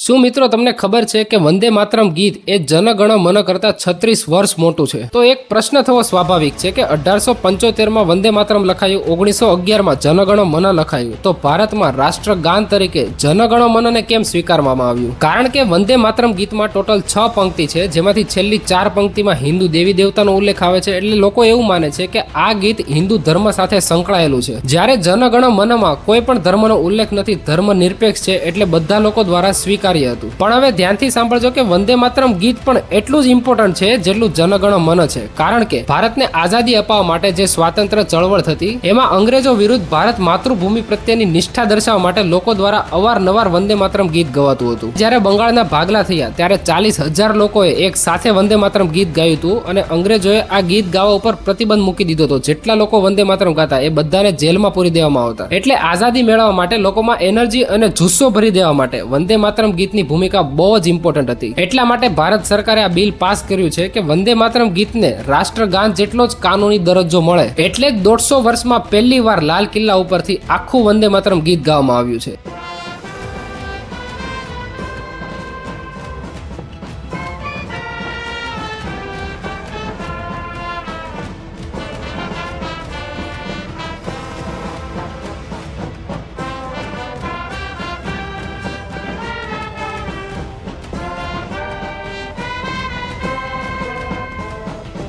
શું મિત્રો તમને ખબર છે કે વંદે માતરમ ગીત એ જન ગણ મન કરતા 36 વર્ષ મોટું છે? તો એક પ્રશ્ન થવો સ્વાભાવિક છે કે 1875 વંદે માતરમ લખાયું, 1911 જન ગણ મન લખાયું, તો ભારતમાં રાષ્ટ્રગાન તરીકે જન ગણ મનને કેમ સ્વીકારવામાં આવ્યું? કારણ કે વંદે માતરમ ગીતમાં ટોટલ 6 પંક્તિ છે, જેમાંથી છેલ્લી 4 પંક્તિમાં હિન્દુ દેવી દેવતાનો ઉલ્લેખ આવે છે. એટલે લોકો એવું માને છે કે આ ગીત હિન્દુ ધર્મ સાથે સંકળાયેલું છે, જ્યારે જન ગણ મનમાં કોઈ પણ ધર્મનો ઉલ્લેખ નથી, ધર્મ નિરપેક્ષ છે, એટલે બધા લોકો દ્વારા સ્વીકાર હતું. પણ હવે ધ્યાનથી સાંભળજો કે વંદે માતરમ ગીત પણ એટલું જ ઇમ્પોર્ટન્ટ છે જેટલું જનગણ મન છે. કારણ કે ભારતને આઝાદી અપાવવા માટે જે સ્વાતંત્ર્ય ચળવળ થતી, એમાં અંગ્રેજો વિરુદ્ધ ભારત માતૃભૂમિ પ્રત્યેની નિષ્ઠા દર્શાવવા માટે લોકો દ્વારા અવારનવાર વંદે માતરમ ગીત ગવાતું હતું. જ્યારે બંગાળના ભાગલા થયા ત્યારે 40,000 લોકોએ એક સાથે વંદે માતરમ ગીત ગાયું હતું અને અંગ્રેજોએ આ ગીત ગાવા ઉપર પ્રતિબંધ મૂકી દીધો હતો. જેટલા લોકો વંદે માતરમ ગાતા એ બધાને જેલમાં પૂરી દેવામાં આવતા. એટલે આઝાદી મેળવવા માટે લોકોમાં એનર્જી અને જુસ્સો ભરી દેવા માટે વંદે માતરમ ગીતની ભૂમિકા બહુ જ ઇમ્પોર્ટન્ટ હતી. એટલા માટે ભારત સરકારે આ બિલ પાસ કર્યું છે કે વંદે માતરમ ગીતને રાષ્ટ્રગાન જેટલો જ કાનૂની દરજ્જો મળે. એટલે જ 150 વર્ષમાં પહેલી વાર લાલ કિલ્લા ઉપરથી આખું વંદે માતરમ ગીત ગાવામાં આવ્યું છે.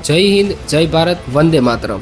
જય હિન્દ, જય ભારત, વંદે માતરમ.